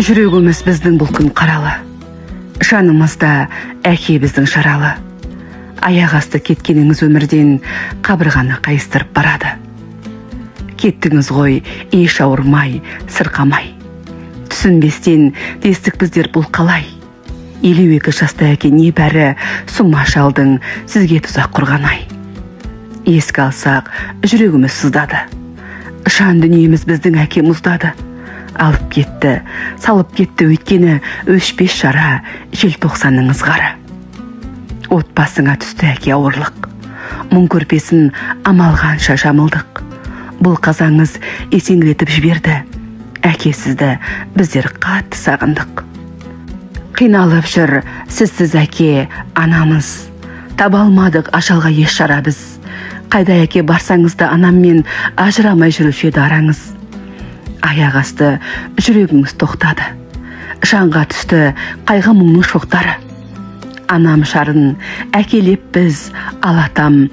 Жүрегіміз біздің бұл күн қаралы, жанымызда әке біздің шаралы. Аяқ асты кеткеніңіз өмірден қабырғаны қайыстырып барады. Кеттіңіз ғой еш ауырмай, сырқамай. Түсінбестен дестік біздер бұл қалай. 52 жаста әке небәрі сұма шалдың сізге тұзақ құрғанай. Еске алсақ, жүрегіміз сыздады. Жан дүниеміз біздің әке мұздады. Алып кетті, салып кетті өйткені өшпес жара желтоқсанның ызғары. Отбасыңа түсті әке ауырлық, мұң көрпесін амалғанша жамылдық. Бұл қазаңыз есеңгіретіп жіберді, әке сізді біздер қатты сағындық. Қиналып жүр сізсіз әке анамыз, таба алмадық ажалға еш шара біз. Қайда әке барсаңыз да анаммен ажырамай жүруші еді араңыз. Аяқ асты жүрегіңіз тоқтады, жанға түсті қайғы мұңның шоқтары. Анам шарын әкелеп біз, алатам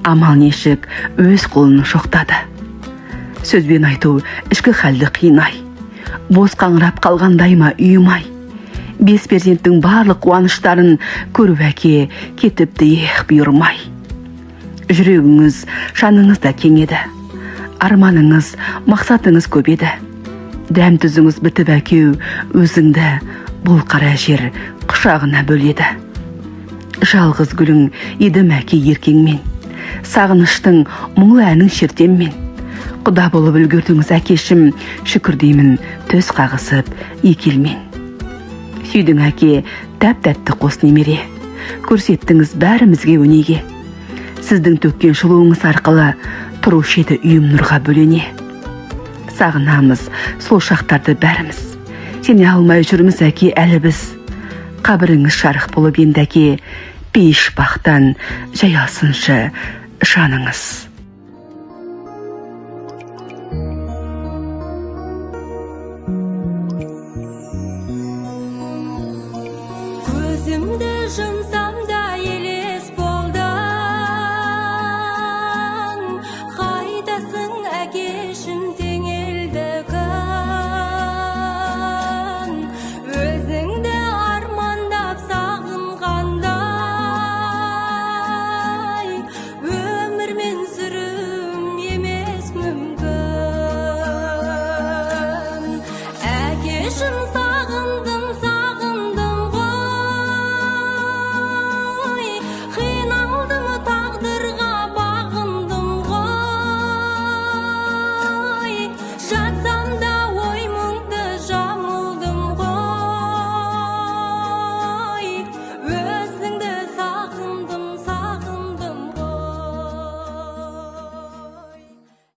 амал нешік өз қолының шоқтады. Сөзбен айту ішкі халді қиынай, бос қаңырап қалғандай ма үйімай. 5 перзенттің барлық қуаныштарын көріп әке кетіпті бұйырмай. Жүрегіңіз, жаныңыз да кең еді, арманыңыз, мақсатыңыз көп еді. Дәм түзіңіз бітіп әкеу өзіңді бұл қара жер құшағына бөледі. Жалғыз гүлің едім әке еркеңмен, сағыныштың мұңлы әнің шертеммен. Құда болып үлгердіңіз әкешім, шүкір деймін төс қағысып екелмен. Сүйдің әке тәп-тәтті қос немере, көрсеттіңіз бәрімізге өнеге. Сіздің төккен жылуыңыз арқылы тұрушы еді үйім нұрға бөлене. Сағынамыз сол шақтарды бәріміз, сене алмай жүрміз әке әлі біз. Қабіріңіз жарық болып енді әке, пейіш бақтан жайылсыншы жаныңыз. Көзімді жұмса